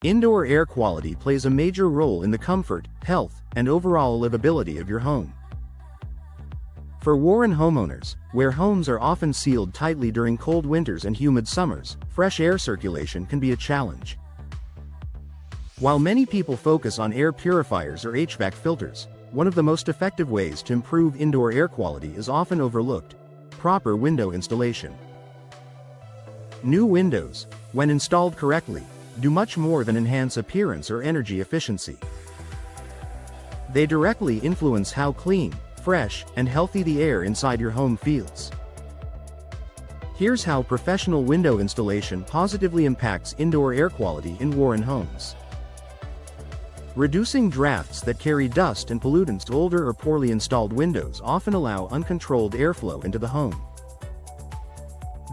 Indoor air quality plays a major role in the comfort, health, and overall livability of your home. For Warren homeowners, where homes are often sealed tightly during cold winters and humid summers, fresh air circulation can be a challenge. While many people focus on air purifiers or HVAC filters, one of the most effective ways to improve indoor air quality is often overlooked: proper window installation. New windows, when installed correctly, do much more than enhance appearance or energy efficiency. They directly influence how clean, fresh, and healthy the air inside your home feels. Here's how professional window installation positively impacts indoor air quality in Warren homes. Reducing drafts that carry dust and pollutants. Older or poorly installed windows often allow uncontrolled airflow into the home.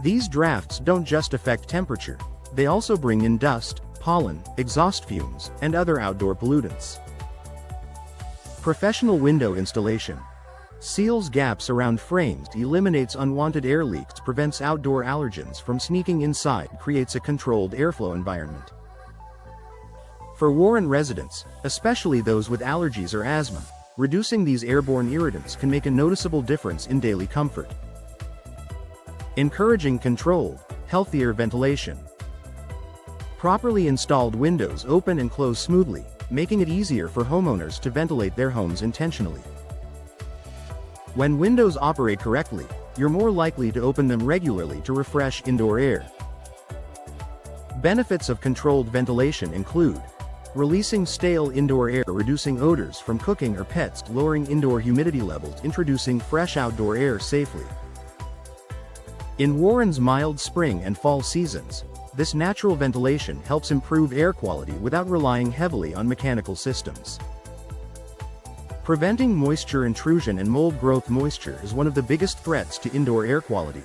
These drafts don't just affect temperature, they also bring in dust, pollen, exhaust fumes, and other outdoor pollutants. Professional window installation seals gaps around frames, eliminates unwanted air leaks, prevents outdoor allergens from sneaking inside, creates a controlled airflow environment. For Warren residents, especially those with allergies or asthma, reducing these airborne irritants can make a noticeable difference in daily comfort. Encouraging controlled, healthier ventilation. Properly installed windows open and close smoothly, making it easier for homeowners to ventilate their homes intentionally. When windows operate correctly, you're more likely to open them regularly to refresh indoor air. Benefits of controlled ventilation include releasing stale indoor air, reducing odors from cooking or pets, lowering indoor humidity levels, introducing fresh outdoor air safely. In Warren's mild spring and fall seasons, this natural ventilation helps improve air quality without relying heavily on mechanical systems. Preventing moisture intrusion and mold growth. Moisture is one of the biggest threats to indoor air quality.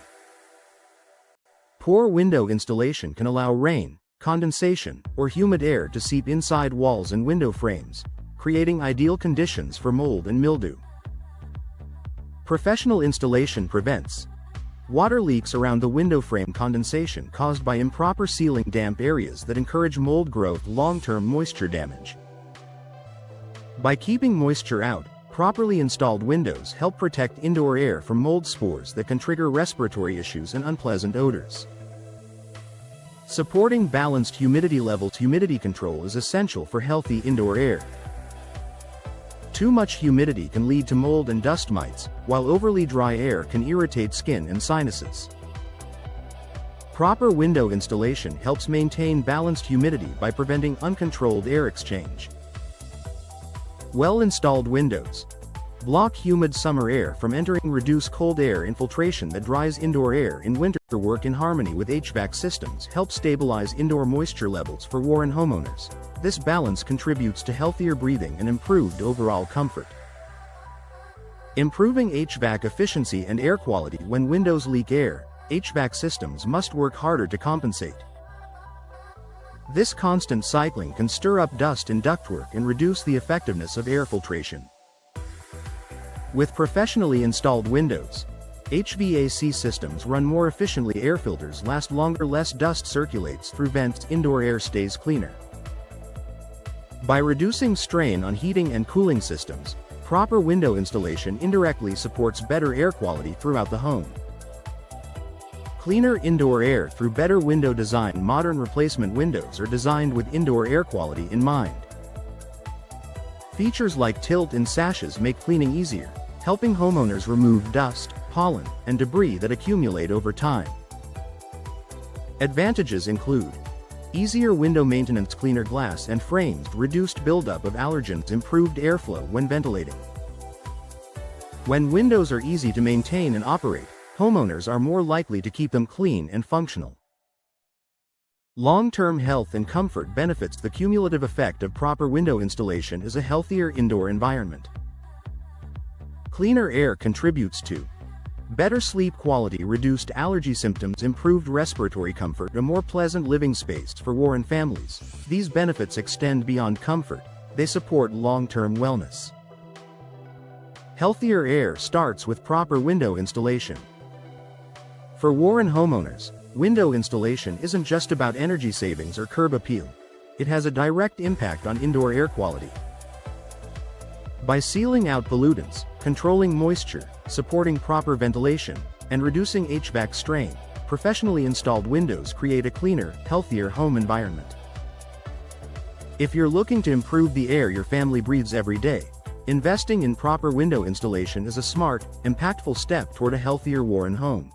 Poor window installation can allow rain, condensation, or humid air to seep inside walls and window frames, creating ideal conditions for mold and mildew. Professional installation prevents water leaks around the window frame, condensation caused by improper sealing, damp areas that encourage mold growth, long-term moisture damage. By keeping moisture out, properly installed windows help protect indoor air from mold spores that can trigger respiratory issues and unpleasant odors. Supporting balanced humidity levels. Humidity control is essential for healthy indoor air. Too much humidity can lead to mold and dust mites, while overly dry air can irritate skin and sinuses. Proper window installation helps maintain balanced humidity by preventing uncontrolled air exchange. Well-installed windows block humid summer air from entering, reduce cold air infiltration that dries indoor air in winter. Work in harmony with HVAC systems help stabilize indoor moisture levels for Warren homeowners. This balance contributes to healthier breathing and improved overall comfort. Improving HVAC efficiency and air quality. When windows leak air, HVAC systems must work harder to compensate. This constant cycling can stir up dust in ductwork and reduce the effectiveness of air filtration. With professionally installed windows, HVAC systems run more efficiently, air filters last longer, less dust circulates through vents, indoor air stays cleaner. By reducing strain on heating and cooling systems, proper window installation indirectly supports better air quality throughout the home. Cleaner indoor air through better window design. Modern replacement windows are designed with indoor air quality in mind. Features like tilt-in sashes make cleaning easier, helping homeowners remove dust, pollen, and debris that accumulate over time. Advantages include easier window maintenance, cleaner glass and frames, reduced buildup of allergens, improved airflow when ventilating. When windows are easy to maintain and operate, homeowners are more likely to keep them clean and functional. Long-term health and comfort benefits. The cumulative effect of proper window installation is a healthier indoor environment. Cleaner air contributes to better sleep quality, reduced allergy symptoms, improved respiratory comfort, a more pleasant living space for Warren families. These benefits extend beyond comfort, they support long-term wellness. Healthier air starts with proper window installation. For Warren homeowners, window installation isn't just about energy savings or curb appeal. it has a direct impact on indoor air quality. By sealing out pollutants, controlling moisture, supporting proper ventilation, and reducing HVAC strain, professionally installed windows create a cleaner, healthier home environment. If you're looking to improve the air your family breathes every day, investing in proper window installation is a smart, impactful step toward a healthier Warren home.